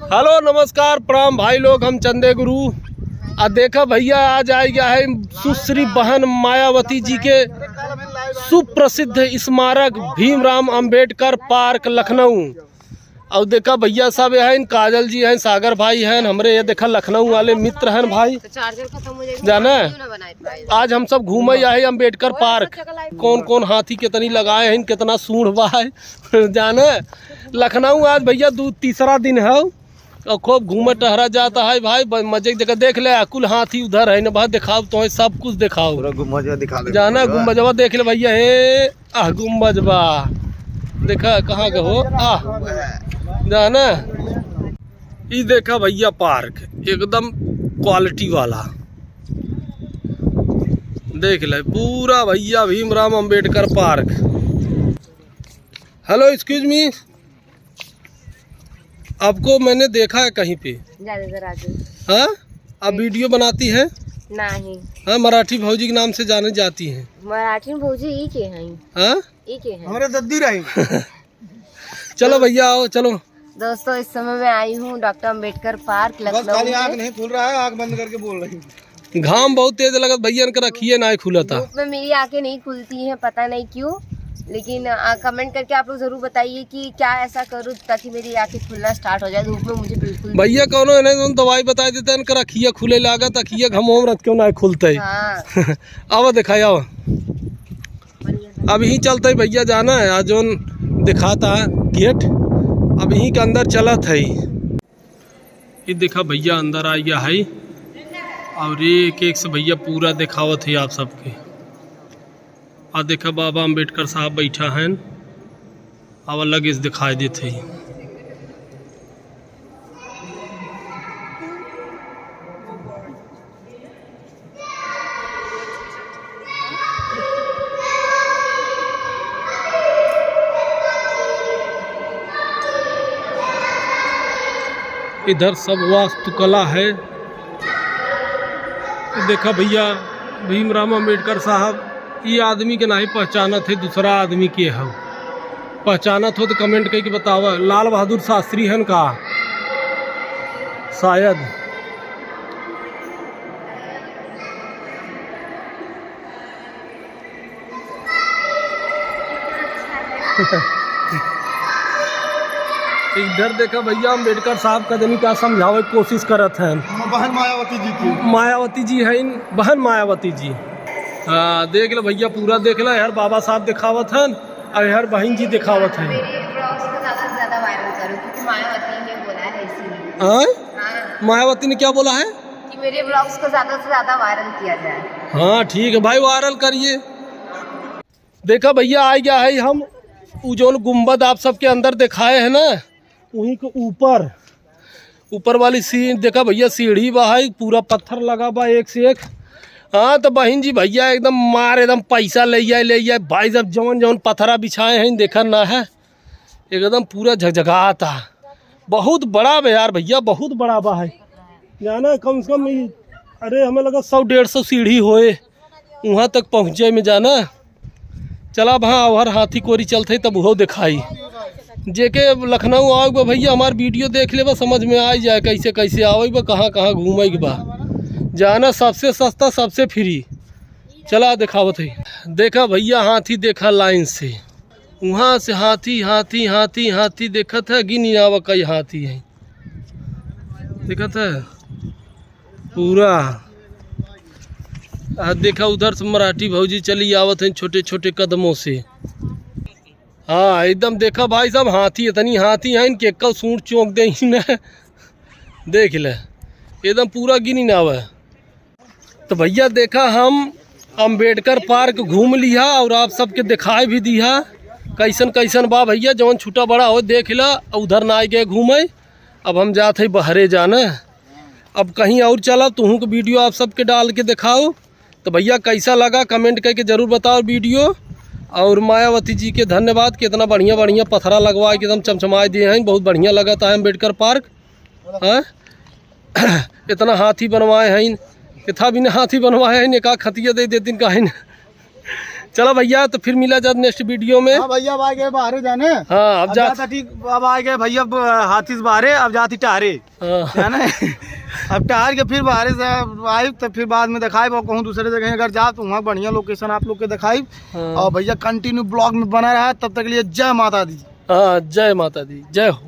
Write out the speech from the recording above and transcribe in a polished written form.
Hello नमस्कार प्रणाम भाई लोग, हम चंदे गुरु। देखा भैया आज आ गया है सुश्री बहन मायावती जी के सुप्रसिद्ध स्मारक भीमराव अंबेडकर पार्क लखनऊ। और देखा भैया सब हैं, काजल जी हैं, सागर भाई हैं, हमरे ये देखा लखनऊ वाले मित्र हैं भाई। जाना आज हम सब घूमे आए अंबेडकर पार्क। कौन कौन हाथी कितनी लगाए हैं, कितना सूढ़ बा है जाना लखनऊ आज भैया तीसरा दिन है और खूब घूमे टहरा जाता है भाई। मजे की जगह देख ले, कुल हाथी उधर है ना भाई, दिखाओ तो सब कुछ दिखाओ, जाना गुम्बजवा देख ले भैया। हे गुम्बजवा देखा कहाँ का हो जाना। ये देखा भैया पार्क एकदम क्वालिटी वाला, देख ले पूरा भैया Bhimrao Ambedkar park. Hello excuse me, आपको मैंने देखा है कहीं पे? हाँ, आप वीडियो बनाती हैं? नहीं। हाँ, मराठी भौजी के नाम से जाने जाती हैं। मराठी भौजी ई के हैं? हाँ, ई के हैं? हमारे दद्दी रही चलो भैया आओ चलो। दोस्तों इस समय मैं आई हूँ डॉक्टर अंबेडकर पार्क लखनऊ में। आँख नहीं खुल रहा है, आँख बंद करके बोल रही। घाम बहुत तेज लगा भैया, इनका रखिए ना खुला था। धूप में मेरी आंखें नहीं खुलती हैं, पता नहीं क्यों, लेकिन कमेंट करके आप लोग जरूर बताइए कि क्या ऐसा करूँ ताकि मेरी आंखें खुलना स्टार्ट हो जाए। धूप में मुझे बिल्कुल भैया कौन है दवाई बता देते हैं, इनका रखिए खुले लागा तकिया घमोम रख क्यों ना खुलते। हाँ। आओ दिखाए आओ, अब यहीं चलते भैया जाना है। आज जो दिखाता है गेट, अब यहीं के अंदर चलत है। ये देखा भैया अंदर आ गया है और एक एक से भैया पूरा दिखावत है आप सबके। और देखा बाबा अंबेडकर साहब बैठा हैं, अब अलग इस दिखाई देते हैं। इधर सब वास्तुकला है। देखा भैया भीमराव अंबेडकर साहब, ये आदमी के नहीं पहचानत है, दूसरा आदमी के है। पहचानत हो तो कमेंट करके बतावा। लाल बहादुर शास्त्री हैं का शायद। इधर देखा भैया अंबेडकर साहब का दिन क्या समझावे की कोशिश करत हैं। बहन मायावती जी की, मायावती जी है बहन मायावती जी। हाँ देख लो भैया पूरा देख लो यार, बाबा साहब दिखावत हैं और यार बहन जी दिखावत हैं। मेरे ब्लॉग्स को ज़्यादा से ज़्यादा वायरल करो क्योंकि मायावती ने बोला है इसीलिए। हाँ, मायावती ने क्या बोला है कि मेरे ब्लॉग्स को ज़्यादा से ज़्यादा वायरल किया जाए। हाँ ठीक है भाई, वायरल करिए। देखा भैया आ गया है हम जो गुम्बद आप सबके अंदर दिखाए हैं ना, वहीं के ऊपर वाली सीढ़ी देखा भैया, सीढ़ी बा है पूरा पत्थर लगा बा एक से एक। हाँ तो बहन जी भैया एकदम मार एकदम पैसा ले जाए भाई, जब जवन जवन पत्थरा बिछाए हैं देखा ना है, एकदम पूरा झकझकाता। बहुत बड़ा बा यार भैया, बहुत बड़ा बा है जाना। कम से कम अरे हमें लगा 100-150 सीढ़ी होए वहाँ तक पहुँचे में जाना। चला वहाँ और हाथी कोरी चलते तब वो दिखाई। जेके लखनऊ आओ भैया हमार वीडियो देख ले बा, समझ में आ जाए कैसे कैसे आओ बा, कहाँ कहाँ घूमे के बा जाना। सबसे सस्ता सबसे फ्री, चला दिखावत है। देखा भैया हाथी देखा लाइन से, वहाँ से हाथी हाथी हाथी हाथी देखा था, गिनी आवा कई हाथी है देखा था पूरा। देखा उधर से मराठी भौजी चली आवत हैं छोटे छोटे कदमों से। हाँ एकदम देखा भाई साहब हाथी इतनी हाथी हैं, इनके कल सूट चौंक दे देख ले एकदम पूरा गिनी ना हुआ। तो भैया देखा हम अंबेडकर पार्क घूम लिया और आप सबके दिखाई भी दिया कैसन कैसन बा भैया। जवन छोटा बड़ा हो देख ला, उधर ना आए गए घूमे। अब हम जाते हैं बहरे जाना, अब कहीं और चला तुहू को वीडियो आप सबके डाल के दिखाओ। तो भैया कैसा लगा कमेंट करके ज़रूर बताओ वीडियो। और मायावती जी के धन्यवाद, कितना बढ़िया बढ़िया पत्थरा लगवाए एकदम चमचमाए दिए हैं, बहुत बढ़िया लगा था अंबेडकर पार्क। हाँ इतना हाथी बनवाए हैं, कितना भी हाथी बनवाए हैं, एक खतिया दे देती कहीं। चलो भैया, तो फिर मिला जात नेक्स्ट वीडियो में। हाँ भैया, अब आ गए बाहरे जाने। हाँ अब जा ठीक, अब आ गए भैया हाथी से बाहरे, अब जाती टहरे है ना। अब टहर के फिर बाहरे से आई तो फिर बाद में दिखाई, कहूँ दूसरे जगह अगर जा तो वहाँ बढ़िया लोकेशन आप लोग के दिखाई। और भैया कंटिन्यू ब्लॉग में बना रहा है, तब तक के लिए जय माता दी। हाँ, जय माता दी, जय हो।